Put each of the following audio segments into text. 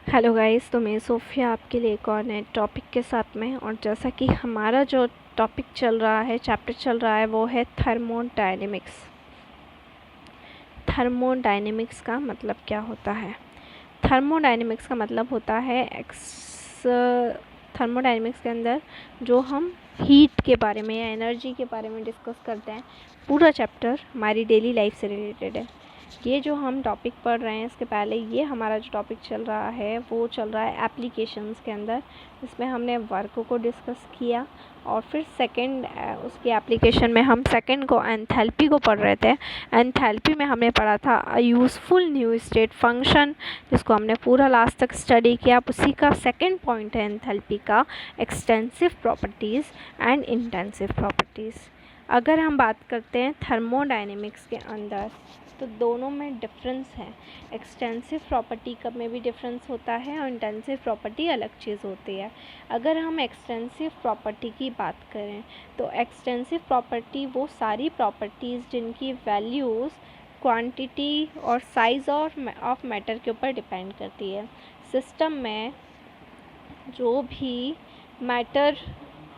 Hello guys, तो मैं Sophia आपके लिए एक और नए टॉपिक के साथ में। और जैसा कि हमारा जो टॉपिक चल रहा है, चैप्टर चल रहा है, वो है थर्मोडायनेमिक्स। थर्मोडायनेमिक्स का मतलब क्या होता है? थर्मोडायनेमिक्स का मतलब होता है थर्मोडायनेमिक्स के अंदर जो हम हीट के बारे में या एनर्जी के बारे में डिस्कस करते हैं, पूरा चैप्टर हमारी डेली लाइफ से रिलेटेड है। ये जो हम टॉपिक पढ़ रहे हैं, इसके पहले ये हमारा जो टॉपिक चल रहा है वो चल रहा है एप्लीकेशंस के अंदर। इसमें हमने वर्क को डिस्कस किया और फिर सेकंड उसकी एप्लीकेशन में हम सेकंड को एंथैल्पी को पढ़ रहे थे। एंथैल्पी में हमने पढ़ा था यूज़फुल न्यू स्टेट फंक्शन, जिसको हमने पूरा लास्ट तक स्टडी किया। उसी का सेकंड पॉइंट है एंथैल्पी का extensive properties and intensive properties. अगर हम बात करते हैं थर्मोडायनेमिक्स के अंदर, तो दोनों में डिफरेंस है। एक्सटेंसिव प्रॉपर्टी का में भी डिफरेंस होता है और इंटेंसिव प्रॉपर्टी अलग चीज़ होती है। अगर हम एक्सटेंसिव प्रॉपर्टी की बात करें, तो एक्सटेंसिव प्रॉपर्टी वो सारी प्रॉपर्टीज़ जिनकी वैल्यूज़ क्वांटिटी और साइज़ ऑफ मैटर के ऊपर डिपेंड करती है। सिस्टम में जो भी मैटर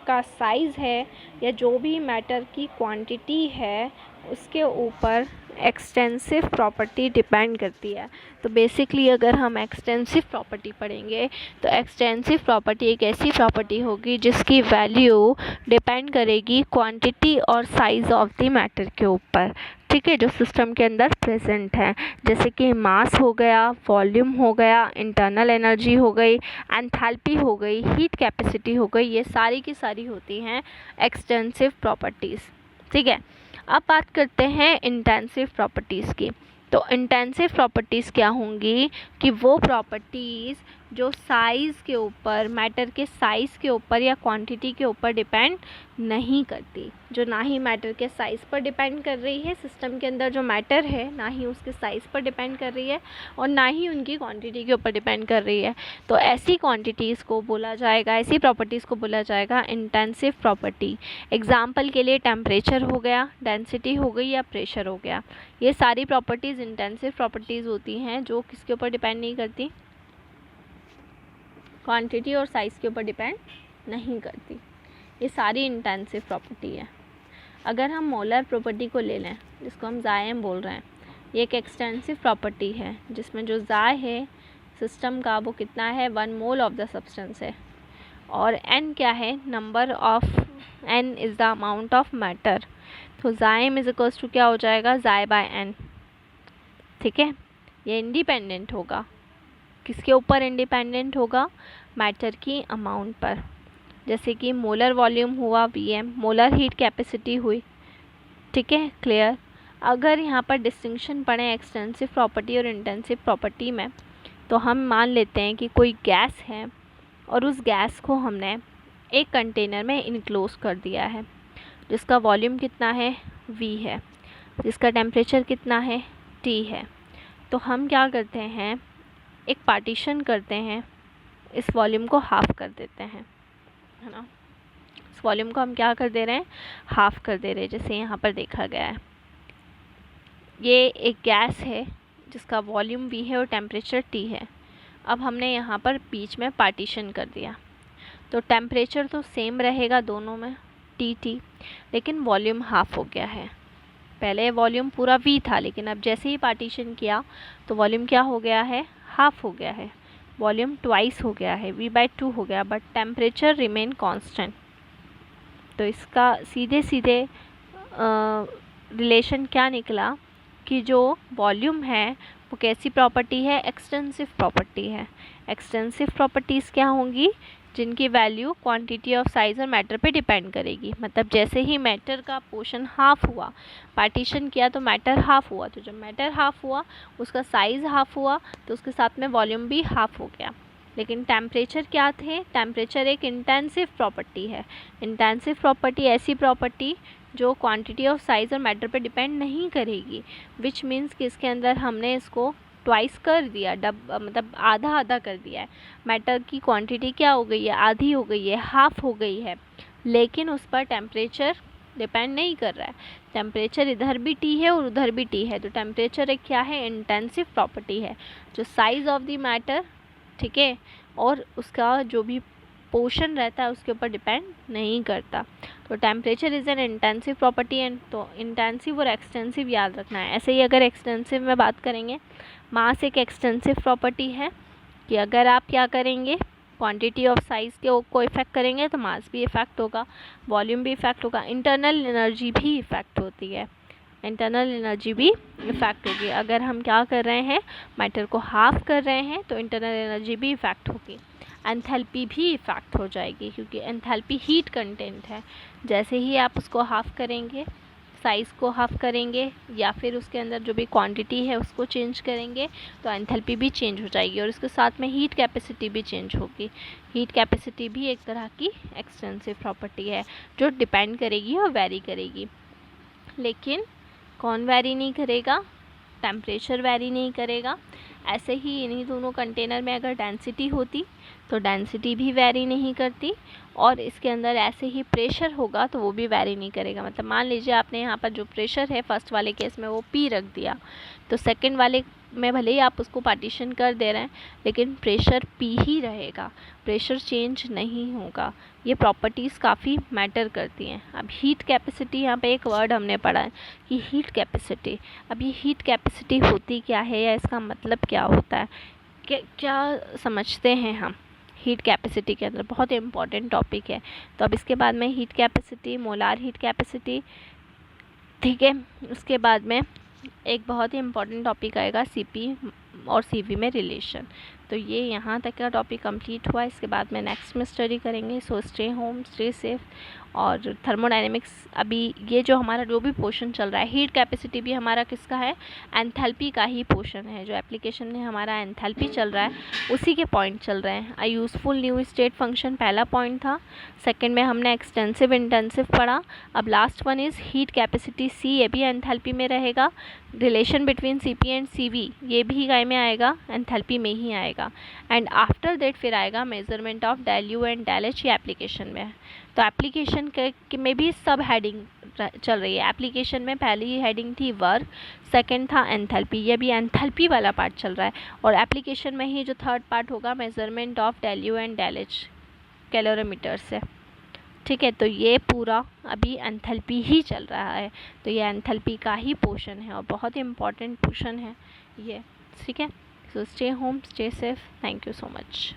का साइज़ है या जो भी मैटर की क्वांटिटी है, उसके ऊपर एक्सटेंसिव प्रॉपर्टी डिपेंड करती है। तो बेसिकली अगर हम एक्सटेंसिव प्रॉपर्टी पढ़ेंगे, तो एक्सटेंसिव प्रॉपर्टी एक ऐसी प्रॉपर्टी होगी जिसकी वैल्यू डिपेंड करेगी क्वांटिटी और साइज़ ऑफ द मैटर के ऊपर, ठीक है, जो सिस्टम के अंदर प्रेजेंट है। जैसे कि मास हो गया, वॉल्यूम हो गया, इंटरनल एनर्जी हो गई, एंथैल्पी हो गई, हीट कैपेसिटी हो गई, ये सारी की सारी होती हैं एक्सटेंसिव प्रॉपर्टीज़, ठीक है। अब बात करते हैं इंटेंसिव प्रॉपर्टीज़ की। तो इंटेंसिव प्रॉपर्टीज़ क्या होंगी कि वो प्रॉपर्टीज़ जो साइज़ के ऊपर, मैटर के साइज़ के ऊपर या क्वांटिटी के ऊपर डिपेंड नहीं करती, जो ना ही मैटर के साइज़ पर डिपेंड कर रही है, सिस्टम के अंदर जो मैटर है ना ही उसके साइज़ पर डिपेंड कर रही है और ना ही उनकी क्वांटिटी के ऊपर डिपेंड कर रही है। तो ऐसी क्वांटिटीज़ को बोला जाएगा, ऐसी प्रॉपर्टीज़ को बोला जाएगा इंटेंसिव प्रॉपर्टी। एग्जाम्पल के लिए टेम्परेचर हो गया, डेंसिटी हो गई या प्रेशर हो गया, ये सारी प्रॉपर्टीज़ इंटेंसिव प्रॉपर्टीज़ होती हैं जो किसके ऊपर डिपेंड नहीं करती, क्वांटिटी और साइज़ के ऊपर डिपेंड नहीं करती। ये सारी इंटेंसिव प्रॉपर्टी है। अगर हम मोलर प्रॉपर्टी को ले लें, जिसको हम जायम बोल रहे हैं, ये एक एक्सटेंसिव प्रॉपर्टी है जिसमें जो जाय है सिस्टम का वो कितना है, 1 मोल ऑफ द सब्सटेंस है। और n क्या है, number of n is the amount of matter. तो जायम इज इक्वल्स टू क्या हो जाएगा, जाय बाय n, ठीक है। ये इंडिपेंडेंट होगा, किसके ऊपर इंडिपेंडेंट होगा, मैटर की अमाउंट पर। जैसे कि मोलर वॉल्यूम हुआ Vm, मोलर हीट कैपेसिटी हुई, ठीक है, क्लियर। अगर यहाँ पर डिस्टिंक्शन पड़े एक्सटेंसिव प्रॉपर्टी और इंटेंसिव प्रॉपर्टी में, तो हम मान लेते हैं कि कोई गैस है और उस गैस को हमने एक कंटेनर में इनक्लोज कर दिया है, जिसका वॉल्यूम कितना है, V है, जिसका टेम्परेचर कितना है, T है। तो हम क्या करते हैं, एक पार्टीशन करते हैं, इस वॉल्यूम को हाफ़ कर देते हैं, है ना। इस वॉल्यूम को हम क्या कर दे रहे हैं, हाफ़ कर दे रहे हैं, जैसे यहाँ पर देखा गया है। ये एक गैस है जिसका वॉल्यूम V है और टेम्परेचर T है। अब हमने यहाँ पर बीच में पार्टीशन कर दिया, तो टेम्परेचर तो सेम रहेगा दोनों में, T, लेकिन वॉल्यूम हाफ़ हो गया है। पहले वॉल्यूम पूरा V था, लेकिन अब जैसे ही पार्टीशन किया तो वॉल्यूम क्या हो गया है, हाफ़ हो गया है, वॉल्यूम ट्वाइस हो गया है, V/2 हो गया, बट टेम्परेचर रिमेन कांस्टेंट। तो इसका सीधे सीधे रिलेशन क्या निकला कि जो वॉल्यूम है वो कैसी प्रॉपर्टी है, एक्सटेंसिव प्रॉपर्टी है। एक्सटेंसिव प्रॉपर्टीज़ क्या होंगी, जिनकी वैल्यू क्वांटिटी ऑफ साइज़ और मैटर पे डिपेंड करेगी। मतलब जैसे ही मैटर का पोर्शन हाफ़ हुआ, पार्टीशन किया तो मैटर हाफ़ हुआ, तो जब मैटर हाफ़ हुआ उसका साइज़ हाफ़ हुआ, तो उसके साथ में वॉल्यूम भी हाफ़ हो गया। लेकिन टेम्परेचर क्या थे, टेम्परेचर एक इंटेंसिव प्रॉपर्टी है। इंटेंसिव प्रॉपर्टी ऐसी प्रॉपर्टी जो क्वांटिटी ऑफ साइज़ और मैटर पे डिपेंड नहीं करेगी, विच मीन्स कि इसके अंदर हमने इसको ट्वाइस कर दिया, मतलब आधा आधा कर दिया है। मैटर की क्वांटिटी क्या हो गई है, आधी हो गई है, हाफ़ हो गई है, लेकिन उस पर टेम्परेचर डिपेंड नहीं कर रहा है। टेम्परेचर इधर भी T है और उधर भी T है, तो टेम्परेचर एक क्या है, इंटेंसिव प्रॉपर्टी है, जो साइज़ ऑफ द मैटर ठीक है, और उसका जो भी पोर्शन रहता है उसके ऊपर डिपेंड नहीं करता। तो temperature is an intensive property and, तो इंटेंसिव और एक्सटेंसिव याद रखना है। ऐसे ही अगर एक्सटेंसिव में बात करेंगे, मास एक एक्सटेंसिव प्रॉपर्टी है कि अगर आप क्या करेंगे, क्वांटिटी ऑफ साइज़ को इफ़ेक्ट करेंगे तो मास भी इफ़ेक्ट होगा, वॉल्यूम भी इफ़ेक्ट होगा, इंटरनल एनर्जी भी इफ़ेक्ट होती है, इंटरनल एनर्जी भी इफ़ेक्ट होगी। अगर हम क्या कर रहे हैं, मैटर को हाफ कर रहे हैं तो इंटरनल एनर्जी भी इफ़ेक्ट होगी, एंथैल्पी भी इफ़ेक्ट हो जाएगी, क्योंकि एंथैल्पी हीट कंटेंट है। जैसे ही आप उसको हाफ करेंगे, साइज़ को हाफ करेंगे या फिर उसके अंदर जो भी क्वांटिटी है उसको चेंज करेंगे तो एंथैल्पी भी चेंज हो जाएगी, और इसके साथ में हीट कैपेसिटी भी चेंज होगी। हीट कैपेसिटी भी एक तरह की एक्सटेंसिव प्रॉपर्टी है जो डिपेंड करेगी और वैरी करेगी। लेकिन कौन वैरी नहीं करेगा, टेम्परेचर वैरी नहीं करेगा। ऐसे ही इन्हीं दोनों कंटेनर में अगर डेंसिटी होती तो डेंसिटी भी वैरी नहीं करती, और इसके अंदर ऐसे ही प्रेशर होगा तो वो भी वैरी नहीं करेगा। मतलब मान लीजिए आपने यहाँ पर जो प्रेशर है फर्स्ट वाले केस में वो P रख दिया, तो सेकंड वाले में भले ही आप उसको पार्टीशन कर दे रहे हैं लेकिन प्रेशर P ही रहेगा, प्रेशर चेंज नहीं होगा। ये प्रॉपर्टीज़ काफ़ी मैटर करती हैं। अब हीट कैपेसिटी, यहाँ पे एक वर्ड हमने पढ़ा है कि हीट कैपेसिटी। अब ये हीट कैपेसिटी होती क्या है या इसका मतलब क्या होता है, क्या समझते हैं हम हीट कैपेसिटी के अंदर, बहुत इम्पॉर्टेंट टॉपिक है। तो अब इसके बाद में heat capacity, molar heat capacity, ठीक है। उसके बाद में एक बहुत ही इम्पॉर्टेंट टॉपिक आएगा CP और CV में रिलेशन। तो ये यहाँ तक का टॉपिक कंप्लीट हुआ। इसके बाद में नेक्स्ट में स्टडी करेंगे। So stay home, stay safe. और थर्मोडायनेमिक्स, अभी ये जो हमारा जो भी पोर्शन चल रहा है, हीट कैपेसिटी भी हमारा किसका है, एंथैल्पी का ही पोर्शन है। जो एप्लीकेशन में हमारा एंथैल्पी चल रहा है उसी के पॉइंट चल रहे हैं। अ यूज़फुल न्यू स्टेट फंक्शन पहला पॉइंट था। सेकंड में हमने एक्सटेंसिव इंटेंसिव पढ़ा। अब last one is heat capacity C, ये भी एंथैल्पी में रहेगा। Relation between CP and CV, ये भी गाय में आएगा, एंथैल्पी में ही आएगा। एंड आफ्टर दैट फिर आएगा measurement of del U and del H, ये एप्लीकेशन में है। तो एप्लीकेशन में भी सब हेडिंग चल रही है। एप्लीकेशन में पहली हेडिंग थी वर्क, सेकंड था एंथैल्पी, ये भी एंथैल्पी वाला पार्ट चल रहा है। और एप्लीकेशन में ही जो थर्ड पार्ट होगा measurement of del U and del H calorimeter से, ठीक है। तो ये पूरा अभी एंथैल्पी ही चल रहा है, तो ये एंथैल्पी का ही पोर्शन है और बहुत ही इम्पॉर्टेंट पोर्शन है ये, ठीक है। So stay home, stay safe, thank you so much.